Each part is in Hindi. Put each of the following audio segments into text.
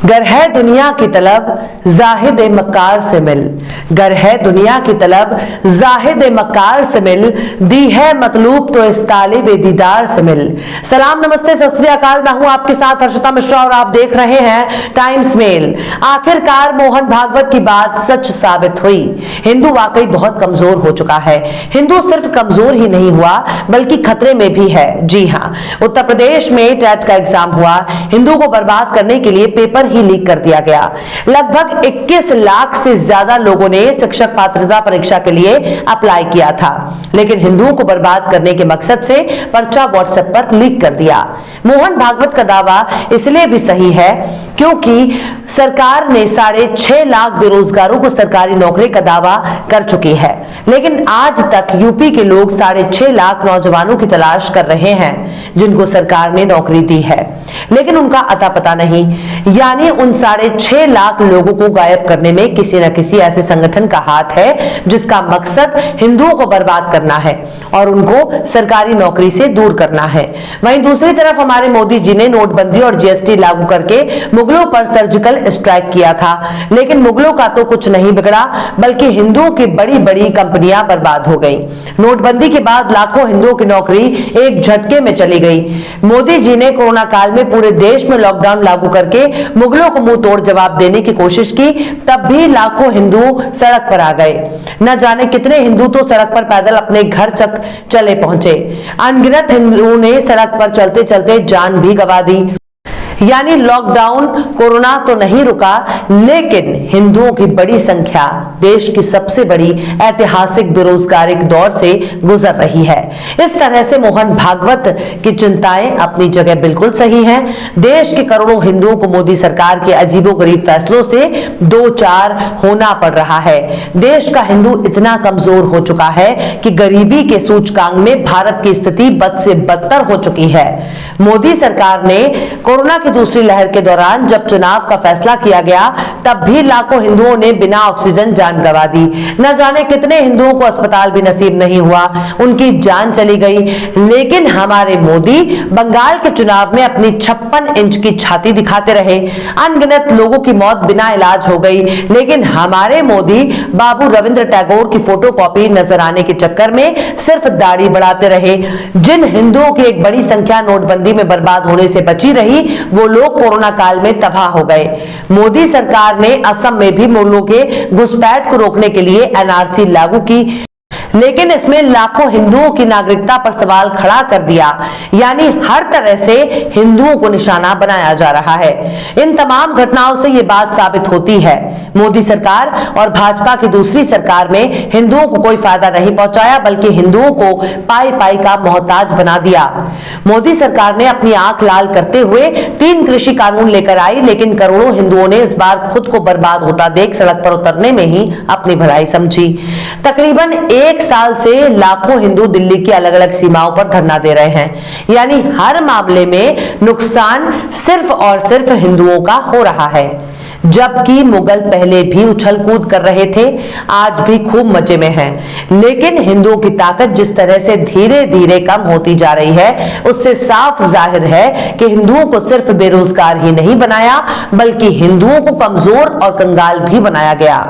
गर है दुनिया की तलब जाहिद मक्कार से मिल, गर है दुनिया की तलब जाहिद मक्कार से मिल, दी है मतलूब तो इस तालिब दीदार से मिल। सलाम नमस्ते सत श्री अकाल, मैं हूं आपके साथ हर्षिता मिश्रा और आप देख रहे हैं टाइम्स मेल। आखिरकार मोहन भागवत की बात सच साबित हुई। हिंदू वाकई बहुत कमजोर हो चुका है। हिंदू सिर्फ कमजोर ही नहीं हुआ बल्कि खतरे में भी है। जी हां, उत्तर प्रदेश में टेट का एग्जाम हुआ। हिंदू को बर्बाद करने के लिए पेपर ही लीक कर दिया गया। लगभग 21 लाख से ज्यादा लोगों ने शिक्षक पात्रता परीक्षा के लिए अप्लाई किया था, लेकिन हिंदुओं को बर्बाद करने के मकसद से पर्चा व्हाट्सएप पर लीक कर दिया। मोहन भागवत का दावा इसलिए भी सही है क्योंकि सरकार ने 6.5 लाख बेरोजगारों को सरकारी नौकरी का दावा कर चुकी है, लेकिन आज तक यूपी के लोग 6.5 लाख नौजवानों की तलाश कर रहे हैं जिनको सरकार ने नौकरी दी है, लेकिन उनका अता पता नहीं। यानी उन 6.5 लाख लोगों को गायब करने में किसी न किसी ऐसे संगठन का हाथ है जिसका मकसद हिंदुओं को बर्बाद करना है और उनको सरकारी नौकरी से दूर करना है। वहीं दूसरी तरफ हमारे मोदी जी ने नोटबंदी और जीएसटी लागू करके मुगलों पर सर्जिकल स्ट्राइक किया था, लेकिन मुगलों का तो कुछ नहीं बिगड़ा बल्कि हिंदुओं की बड़ी बड़ी कंपनियां बर्बाद हो गई। नोटबंदी के बाद लाखों हिंदुओं की नौकरी एक झटके में चली गई। मोदी जी ने कोरोना काल में पूरे देश में लॉकडाउन लागू करके मुगलों को मुंह तोड़ जवाब देने की कोशिश की, तब भी लाखों हिंदू सड़क पर आ गए। न जाने कितने हिंदू तो सड़क पर पैदल अपने घर तक चले पहुंचे। अनगिनत हिंदुओं ने सड़क पर चलते चलते जान भी गंवा दी। यानी लॉकडाउन कोरोना तो नहीं रुका, लेकिन हिंदुओं की बड़ी संख्या देश की सबसे बड़ी ऐतिहासिक बेरोजगारी दौर से गुजर रही है। इस तरह से मोहन भागवत की चिंताएं अपनी जगह बिल्कुल सही हैं। देश के करोड़ों हिंदुओं को मोदी सरकार के अजीबोगरीब फैसलों से दो चार होना पड़ रहा है। देश का हिंदू इतना कमजोर हो चुका है कि गरीबी के सूचकांक में भारत की स्थिति बद से बदतर हो चुकी है। मोदी सरकार ने कोरोना की दूसरी लहर के दौरान जब चुनाव का फैसला किया गया, तब भी लाखों हिंदुओं ने बिना ऑक्सीजन जान गंवा दी। न जाने कितने हिंदुओं को अस्पताल भी नसीब नहीं हुआ, उनकी जान चली गई। लेकिन हमारे मोदी बंगाल के चुनाव में अपनी 56 इंच की छाती दिखाते रहे। अनगिनत लोगों की मौत बिना इलाज हो गई, लेकिन हमारे मोदी बाबू रविंद्र टैगोर की फोटोकॉपी नजर आने के चक्कर में सिर्फ दाढ़ी बढ़ाते रहे। जिन हिंदुओं की एक बड़ी संख्या नोटबंदी में बर्बाद होने से बची रही, वो लोग कोरोना काल में तबाह हो गए। मोदी सरकार ने असम में भी मुगलों के घुसपैठ को रोकने के लिए एनआरसी लागू की, लेकिन इसमें लाखों हिंदुओं की नागरिकता पर सवाल खड़ा कर दिया। यानी हर तरह से हिंदुओं को निशाना बनाया जा रहा है। इन तमाम घटनाओं से यह बात साबित होती है, मोदी सरकार और भाजपा की दूसरी सरकार में हिंदुओं को कोई फायदा नहीं पहुंचाया, बल्कि हिंदुओं को पाई पाई का मोहताज बना दिया। मोदी सरकार ने अपनी आंख लाल करते हुए 3 कृषि कानून लेकर आई, लेकिन करोड़ों हिंदुओं ने इस बार खुद को बर्बाद होता देख सड़क पर उतरने में ही अपनी भलाई समझी। तकरीबन 1 साल से लाखों हिंदू दिल्ली की अलग अलग सीमाओं पर धरना दे रहे हैं। यानी हर मामले में नुकसान सिर्फ और सिर्फ हिंदुओं का हो रहा है। जबकि मुगल पहले भी उछल कूद कर रहे थे, आज भी खूब मजे में हैं। लेकिन हिंदुओं की ताकत जिस तरह से धीरे धीरे कम होती जा रही है, उससे साफ जाहिर है कि हिंदुओं को सिर्फ बेरोजगार ही नहीं बनाया, बल्कि हिंदुओं को कमजोर और कंगाल भी बनाया गया।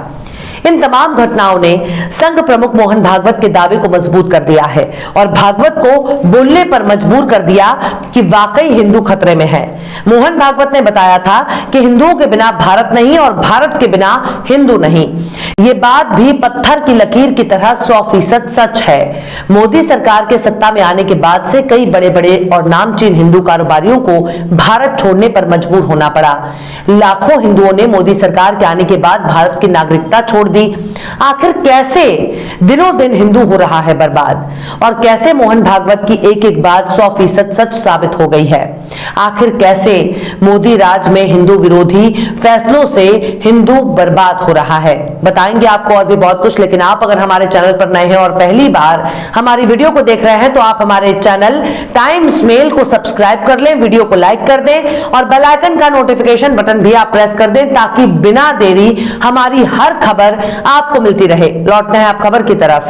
इन तमाम घटनाओं ने संघ प्रमुख मोहन भागवत के दावे को मजबूत कर दिया है और भागवत को बोलने पर मजबूर कर दिया कि वाकई हिंदू खतरे में है। मोहन भागवत ने बताया था कि हिंदुओं के बिना भारत नहीं और भारत के बिना हिंदू नहीं। ये बात भी पत्थर की लकीर की तरह 100% सच है। मोदी सरकार के सत्ता में आने के बाद से कई बड़े बड़े और नामचीन हिंदू कारोबारियों को भारत छोड़ने पर मजबूर होना पड़ा। लाखों हिंदुओं ने मोदी सरकार के आने के बाद भारत की नागरिकता छोड़ दी। आखिर कैसे दिनों दिन हिंदू हो रहा है बर्बाद, और कैसे मोहन भागवत की एक एक बात 100% सच साबित हो गई है। आखिर कैसे मोदी राज में हिंदू विरोधी फैसलों से हिंदू बर्बाद हो रहा है, बताएंगे आपको और भी बहुत कुछ। लेकिन आप अगर हमारे चैनल पर नए हैं और पहली बार हमारी वीडियो को देख रहे हैं, तो आप हमारे चैनल टाइम्स मेल को सब्सक्राइब कर लें, वीडियो को लाइक कर दें और बेल आइकन का नोटिफिकेशन बटन भी आप प्रेस कर दें, ताकि बिना देरी हमारी हर खबर आपको मिलती रहे। लौटते हैं आप खबर की तरफ।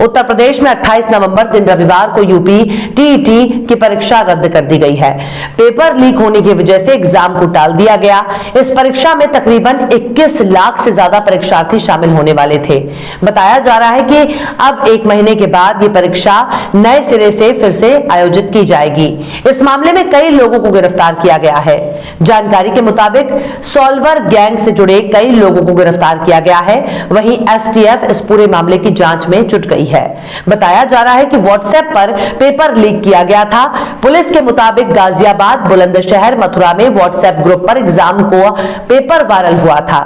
उत्तर प्रदेश में 28 नवंबर दिन रविवार को यूपी टीईटी की परीक्षा रद्द कर दी गई है। पेपर लीक होने की वजह से एग्जाम को टाल दिया गया। इस परीक्षा में तकरीबन 21 लाख से ज्यादा परीक्षार्थी शामिल होने वाले थे। बताया जा रहा है कि अब एक महीने के बाद ये परीक्षा नए सिरे से फिर से आयोजित की जाएगी। इस मामले में कई लोगों को गिरफ्तार किया गया है। जानकारी के मुताबिक सॉल्वर गैंग से जुड़े कई लोगों को गिरफ्तार किया गया है। वहीं एसटीएफ इस पूरे मामले की जांच में जुट गई है। बताया जा रहा है कि व्हाट्सएप पर पेपर लीक किया गया था। पुलिस के मुताबिक गाजियाबाद, बुलंदशहर, मथुरा में व्हाट्सएप ग्रुप पर एग्जाम को पेपर वायरल हुआ था,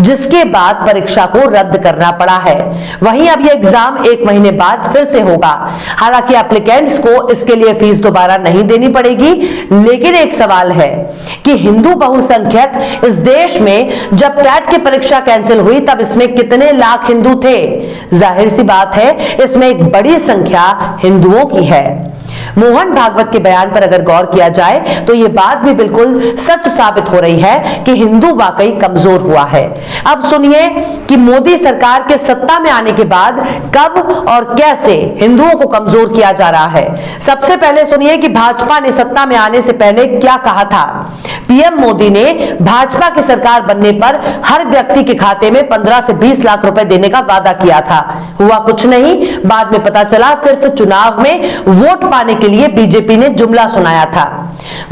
जिसके बाद परीक्षा को रद्द करना पड़ा है। वहीं अब यह एग्जाम एक महीने बाद फिर से होगा। हालांकि एप्लीकेंट्स को इसके लिए फीस दोबारा नहीं देनी पड़ेगी, लेकिन एक सवाल है कि हिंदू बहुसंख्यक इस देश में जब कैट की परीक्षा कैंसिल हुई तब इसमें कितने लाख हिंदू थे? जाहिर सी बात है इसमें एक बड़ी संख्या हिंदुओं की है। मोहन भागवत के बयान पर अगर गौर किया जाए तो यह बात भी बिल्कुल सच साबित हो रही है कि हिंदू वाकई कमजोर हुआ है। अब सुनिए कि मोदी सरकार के सत्ता में आने के बाद कब और कैसे हिंदुओं को कमजोर किया जा रहा है। सबसे पहले सुनिए कि भाजपा ने सत्ता में आने से पहले क्या कहा था। पीएम मोदी ने भाजपा की सरकार बनने पर हर व्यक्ति के खाते में 15 से 20 लाख रुपए देने का वादा किया था। हुआ कुछ नहीं। बाद में पता चला सिर्फ चुनाव में वोट पाने के लिए बीजेपी ने जुमला सुनाया था।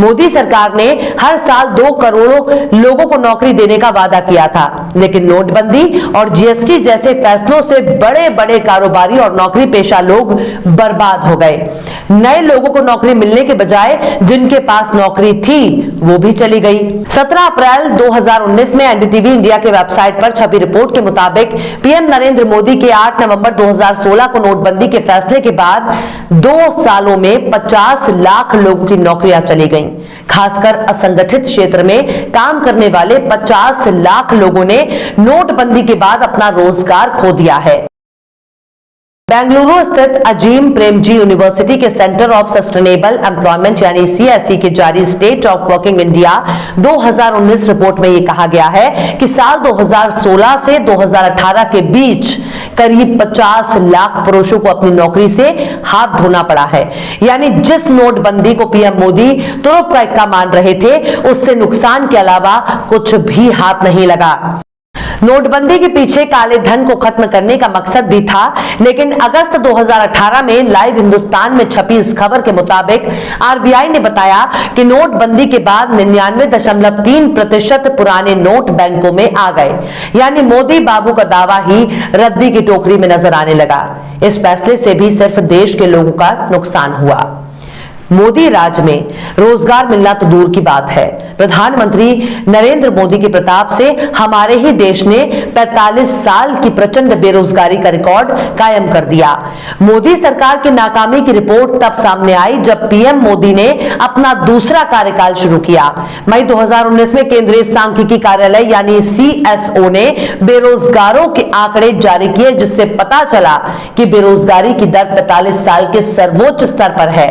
मोदी सरकार ने हर साल 2 करोड़ लोगों को नौकरी देने का वादा किया था, लेकिन नोटबंदी और जीएसटी जैसे फैसलों से बड़े बड़े कारोबारी और नौकरी पेशा लोग बर्बाद हो गए। नए लोगों को नौकरी मिलने के बजाय जिनके पास नौकरी थी वो भी चली गई। 17 अप्रैल 2019 में एनडीटीवी इंडिया के वेबसाइट पर छपी रिपोर्ट के मुताबिक पीएम नरेंद्र मोदी के 8 नवंबर 2016 को नोटबंदी के फैसले के बाद 2 सालों में 50 लाख लोगों की नौकरियां चली गईं। खासकर असंगठित क्षेत्र में काम करने वाले 50 लाख लोगों ने नोटबंदी के बाद अपना रोजगार खो दिया है। बेंगलुरु स्थित अजीम प्रेमजी यूनिवर्सिटी के सेंटर ऑफ सस्टेनेबल एम्प्लॉयमेंट यानी सीएसई की जारी state of working India 2019 report में यह कहा गया है कि साल 2016 से 2018 के बीच करीब 50 लाख पुरुषों को अपनी नौकरी से हाथ धोना पड़ा है। यानी जिस नोटबंदी को पीएम मोदी तुरुप का इक्का मान रहे थे, उससे नुकसान के अलावा कुछ भी हाथ नहीं लगा। नोटबंदी के पीछे काले धन को खत्म करने का मकसद भी था, लेकिन अगस्त 2018 में लाइव हिंदुस्तान में छपी इस खबर के मुताबिक आरबीआई ने बताया कि नोटबंदी के बाद 99.3% पुराने नोट बैंकों में आ गए। यानी मोदी बाबू का दावा ही रद्दी की टोकरी में नजर आने लगा। इस फैसले से भी सिर्फ देश के लोगों का नुकसान हुआ। मोदी राज में रोजगार मिलना तो दूर की बात है। प्रधानमंत्री नरेंद्र मोदी के प्रताप से हमारे ही देश ने 45 साल की प्रचंड बेरोजगारी का रिकॉर्ड कायम कर दिया। मोदी सरकार की नाकामी की रिपोर्ट तब सामने आई जब पीएम मोदी ने अपना दूसरा कार्यकाल शुरू किया। मई 2019 में केंद्रीय सांख्यिकी कार्यालय यानी सीएसओ ने बेरोजगारों के आंकड़े जारी किए, जिससे पता चला कि बेरोजगारी की दर 45 साल के सर्वोच्च स्तर पर है।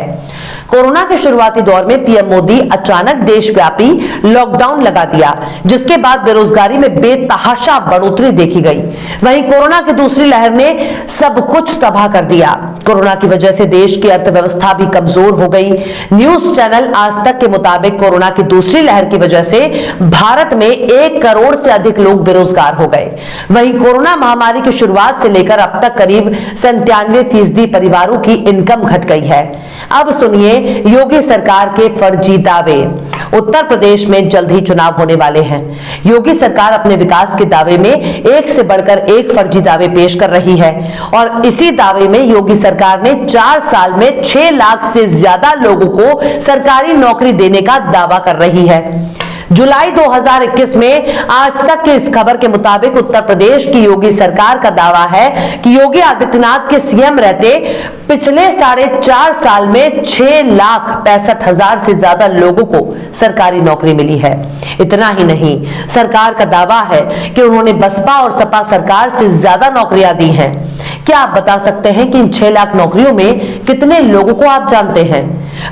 कोरोना के शुरुआती दौर में पीएम मोदी अचानक देशव्यापी लॉकडाउन लगा दिया, जिसके बाद बेरोजगारी में बेतहाशा बढ़ोतरी देखी गई। वहीं कोरोना की दूसरी लहर ने सब कुछ तबाह कर दिया। कोरोना की वजह से देश की अर्थव्यवस्था भी कमजोर हो गई। न्यूज चैनल आज तक के मुताबिक कोरोना की दूसरी लहर की वजह से भारत में 1 करोड़ से अधिक लोग बेरोजगार हो गए। वहीं कोरोना महामारी की शुरुआत से लेकर अब तक करीब 97% परिवारों की इनकम घट गई है। अब सुनिए योगी सरकार के फर्जी दावे। उत्तर प्रदेश में जल्द ही चुनाव होने वाले हैं। योगी सरकार अपने विकास के दावे में एक से बढ़कर एक फर्जी दावे पेश कर रही है और इसी दावे में योगी सरकार ने 4 साल में 6 लाख से ज्यादा लोगों को सरकारी नौकरी देने का दावा कर रही है। जुलाई 2021 में आज तक की इस खबर के मुताबिक उत्तर प्रदेश की योगी सरकार का दावा है कि योगी आदित्यनाथ के सीएम रहते पिछले 4.5 साल में 6,65,000 से ज्यादा लोगों को सरकारी नौकरी मिली है। इतना ही नहीं, सरकार का दावा है कि उन्होंने बसपा और सपा सरकार से ज्यादा नौकरियां दी हैं। क्या आप बता सकते हैं कि इन 6 लाख नौकरियों में कितने लोगों को आप जानते हैं?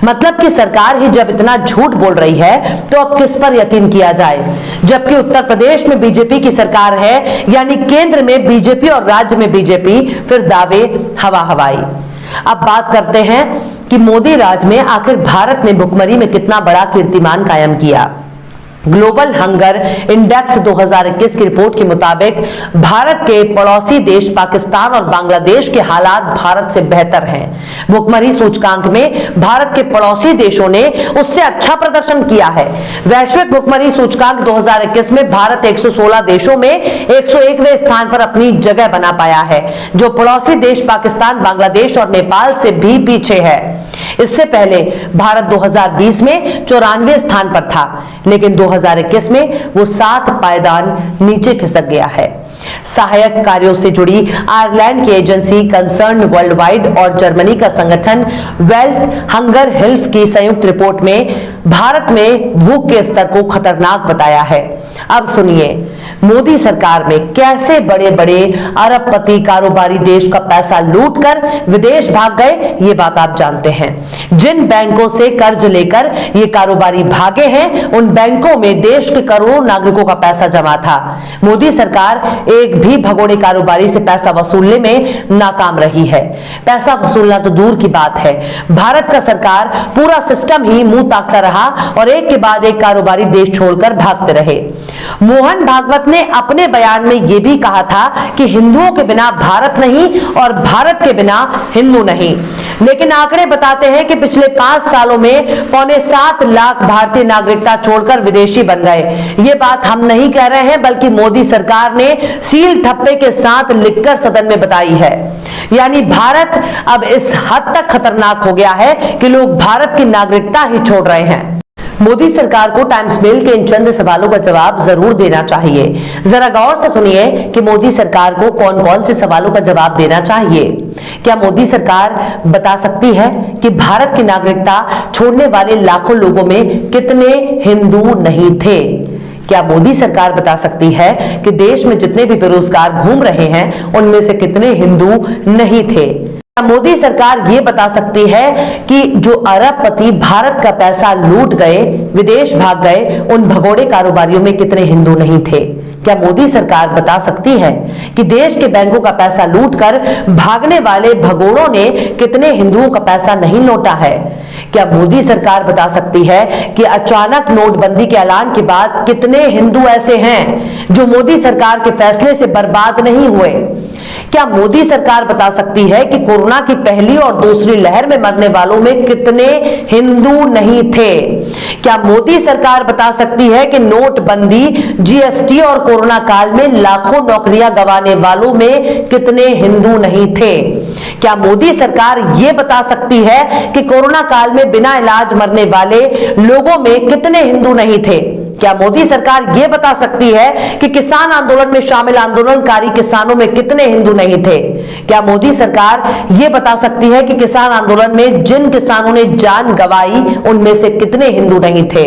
मतलब कि सरकार ही जब इतना झूठ बोल रही है तो अब किस पर यकीन किया जाए, जबकि उत्तर प्रदेश में बीजेपी की सरकार है, यानी केंद्र में बीजेपी और राज्य में बीजेपी, फिर दावे हवा हवाई। अब बात करते हैं कि मोदी राज में आखिर भारत ने भुखमरी में कितना बड़ा कीर्तिमान कायम किया। ग्लोबल हंगर इंडेक्स 2021 की रिपोर्ट के मुताबिक भारत के पड़ोसी देश पाकिस्तान और बांग्लादेश के हालात भारत से बेहतर हैं। भुखमरी सूचकांक में भारत के पड़ोसी देशों ने उससे अच्छा प्रदर्शन किया है। वैश्विक भुखमरी सूचकांक 2021 में भारत 116 देशों में 101वें स्थान पर अपनी जगह बना पाया है, जो पड़ोसी देश पाकिस्तान, बांग्लादेश और नेपाल से भी पीछे है। इससे पहले भारत 2020 में 94वें स्थान पर था, लेकिन 2021 में वो 7 पायदान नीचे खिसक गया है। सहायक कार्यों से जुड़ी आयरलैंड की एजेंसी कंसर्न वर्ल्ड वाइड और जर्मनी का संगठन वेल्थ हंगर हेल्थ की संयुक्त रिपोर्ट में भारत में भूख के स्तर को खतरनाक बताया है। अब सुनिए, मोदी सरकार में कैसे बड़े बड़े अरबपति कारोबारी देश का पैसा लूटकर विदेश भाग गए, ये बात आप जानते हैं। जिन बैंकों से कर्ज लेकर ये कारोबारी भागे हैं, उन बैंकों में देश के करोड़ों नागरिकों का पैसा जमा था। मोदी सरकार एक भी भगोड़े कारोबारी से पैसा वसूलने में नाकाम रही है। पैसा वसूलना तो दूर की बात है, भारत का सरकार पूरा सिस्टम ही मुंह ताकता रहा और एक के बाद एक कारोबारी देश छोड़कर भागते रहे। मोहन भागवत ने अपने बयान में यह भी कहा था कि हिंदुओं के बिना भारत नहीं और भारत के बिना हिंदू नहीं, लेकिन आंकड़े बताते हैं कि पिछले 5 सालों में 7.25 लाख भारतीय नागरिकता छोड़कर विदेशी बन गए। ये बात हम नहीं कह रहे हैं, बल्कि मोदी सरकार ने सील ठप्पे के साथ लिखकर सदन में बताई है। यानी भारत अब इस हद तक खतरनाक हो गया है कि लोग भारत की नागरिकता ही छोड़ रहे हैं। मोदी सरकार को टाइम्स मेल के इन चंद सवालों का जवाब जरूर देना चाहिए। जरा गौर से सुनिए कि मोदी सरकार को कौन कौन से सवालों का जवाब देना चाहिए। क्या मोदी सरकार बता सकती है कि भारत की नागरिकता छोड़ने वाले लाखों लोगों में कितने हिंदू नहीं थे? क्या मोदी सरकार बता सकती है कि देश में जितने भी बेरोजगार घूम रहे हैं, उनमें से कितने हिंदू नहीं थे? मोदी सरकार ये बता सकती है कि जो अरबपति भारत का पैसा लूट गए, विदेश भाग गए, उन भगोड़े कारोबारियों में कितने हिंदू नहीं थे? क्या मोदी सरकार बता सकती है कि देश के बैंकों का पैसा लूटकर भागने वाले भगोड़ों ने कितने हिंदुओं का पैसा नहीं लौटा है? क्या मोदी सरकार बता सकती है कि अचानक नोटबंदी के ऐलान के बाद कितने हिंदू ऐसे हैं जो मोदी सरकार के फैसले से बर्बाद नहीं हुए? क्या मोदी सरकार बता सकती है कि कोरोना की पहली और दूसरी लहर में मरने वालों में कितने हिंदू नहीं थे? क्या मोदी सरकार बता सकती है कि नोटबंदी, जीएसटी और कोरोना काल में लाखों नौकरियां गंवाने वालों में कितने हिंदू नहीं थे? क्या मोदी सरकार यह बता सकती है कि कोरोना काल में बिना इलाज मरने वाले लोगों में कितने हिंदू नहीं थे? क्या मोदी सरकार यह बता सकती है कि किसान आंदोलन में शामिल आंदोलनकारी किसानों में कितने हिंदू नहीं थे? क्या मोदी सरकार यह बता सकती है कि किसान आंदोलन में जिन किसानों ने जान गंवाई, उनमें से कितने हिंदू नहीं थे?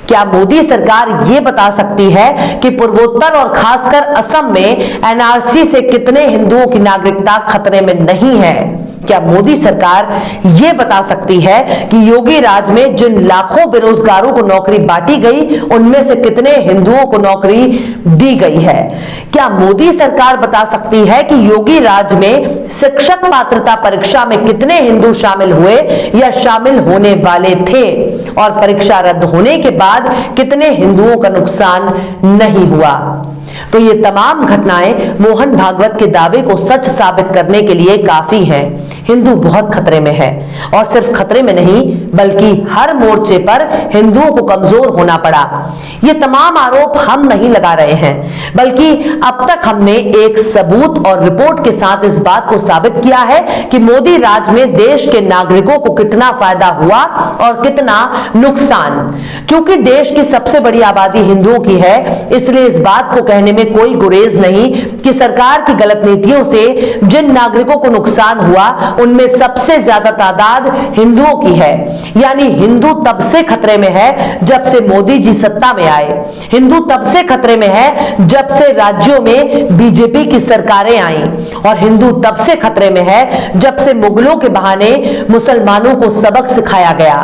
क्या मोदी सरकार ये बता सकती है कि पूर्वोत्तर और खासकर असम में एनआरसी से कितने हिंदुओं की नागरिकता खतरे में नहीं है? क्या मोदी सरकार ये बता सकती है कि योगी राज में जिन लाखों बेरोजगारों को नौकरी बांटी गई, उनमें से कितने हिंदुओं को नौकरी दी गई है? क्या मोदी सरकार बता सकती है कि योगी राज में शिक्षक पात्रता परीक्षा में कितने हिंदू शामिल हुए या शामिल होने वाले थे और परीक्षा रद्द होने के बाद कितने हिंदुओं का नुकसान नहीं हुआ? तो ये तमाम घटनाएं मोहन भागवत के दावे को सच साबित करने के लिए काफी हैं। हिंदू बहुत खतरे में है, और सिर्फ खतरे में नहीं बल्कि हर मोर्चे पर हिंदुओं को कमजोर होना पड़ा। ये तमाम आरोप हम नहीं लगा रहे हैं, बल्कि अब तक हमने एक सबूत और रिपोर्ट के साथ इस बात को साबित किया है कि मोदी राज में देश के नागरिकों को कितना फायदा हुआ और कितना नुकसान। चूंकि देश की सबसे बड़ी आबादी हिंदुओं की है, इसलिए इस बात को कहने में कोई गुरेज नहीं कि सरकार की गलत नीतियों से जिन नागरिकों को नुकसान हुआ, उनमें सबसे ज्यादा तादाद हिंदुओं की है। यानी हिंदू तब से खतरे में है जब से मोदी जी सत्ता में आए। हिंदू तब से खतरे में है जब से राज्यों में बीजेपी की सरकारें आई, और हिंदू तब से खतरे में है जब से मुगलों के बहाने मुसलमानों को सबक सिखाया गया।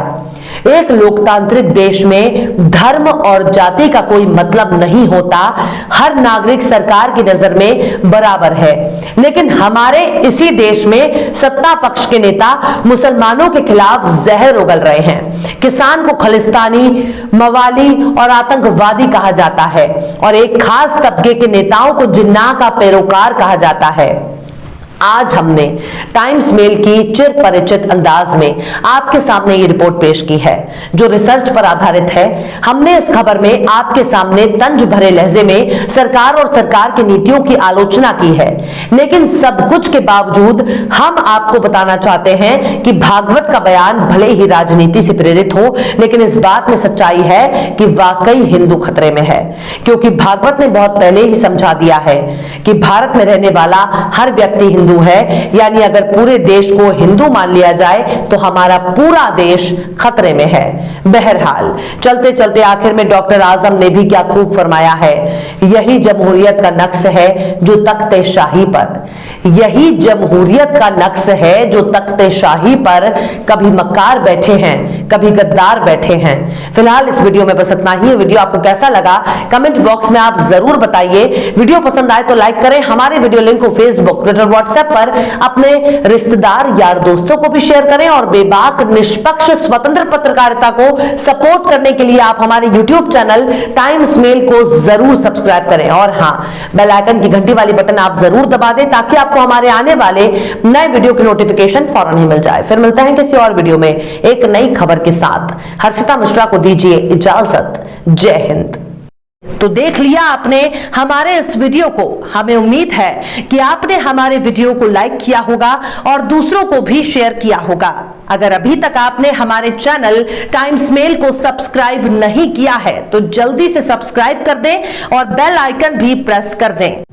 एक लोकतांत्रिक देश में धर्म और जाति का कोई मतलब नहीं होता, हर नागरिक सरकार की नजर में बराबर है। लेकिन हमारे इसी देश में सत्ता पक्ष के नेता मुसलमानों के खिलाफ जहर उगल रहे हैं। किसान को खालिस्तानी, मवाली और आतंकवादी कहा जाता है और एक खास तबके के नेताओं को जिन्ना का पैरोकार कहा जाता है। आज हमने टाइम्स मेल की चिर परिचित अंदाज में आपके सामने ये रिपोर्ट पेश की है, जो रिसर्च पर आधारित है। हमने इस खबर में आपके सामने तंज भरे लहजे में सरकार और सरकार की नीतियों की आलोचना की है, लेकिन सब कुछ के बावजूद हम आपको बताना चाहते हैं कि भागवत का बयान भले ही राजनीति से प्रेरित हो, लेकिन इस बात में सच्चाई है कि वाकई हिंदू खतरे में है, क्योंकि भागवत ने बहुत पहले ही समझा दिया है कि भारत में रहने वाला हर व्यक्ति हिंदू है। यानी अगर पूरे देश को हिंदू मान लिया जाए तो हमारा पूरा देश खतरे में है। बहरहाल चलते चलते आखिर में डॉक्टर आजम ने भी क्या खूब फरमाया है, यही जमहूरियत का नक्श है जो तख्ते शाही पर, यही जमहूरियत का नक्श है जो तख्ते शाही पर कभी मक्कार बैठे हैं, कभी गद्दार बैठे हैं। फिलहाल इस वीडियो में बस इतना ही। वीडियो आपको कैसा लगा कमेंट बॉक्स में आप जरूर बताइए। वीडियो पसंद आए तो लाइक करें। हमारे वीडियो लिंक को फेसबुक, ट्विटर, व्हाट्सएप पर अपने रिश्तेदार, यार दोस्तों को भी शेयर करें और बेबाक, निष्पक्ष, स्वतंत्र पत्रकारिता को सपोर्ट करने के लिए आप हमारे YouTube चैनल टाइम्स मेल को जरूर सब्सक्राइब करें और हां, बेल आइकन की घंटी वाली बटन आप जरूर दबा दें ताकि आपको हमारे आने वाले नए वीडियो की नोटिफिकेशन फौरन ही मिल जाए। फिर मिलते हैं किसी और वीडियो में एक नई खबर के साथ। हर्षिता मिश्रा को दीजिए इजाजत। जय हिंद। तो देख लिया आपने हमारे इस वीडियो को। हमें उम्मीद है कि आपने हमारे वीडियो को लाइक किया होगा और दूसरों को भी शेयर किया होगा। अगर अभी तक आपने हमारे चैनल टाइम्स मेल को सब्सक्राइब नहीं किया है तो जल्दी से सब्सक्राइब कर दें और बेल आइकन भी प्रेस कर दें।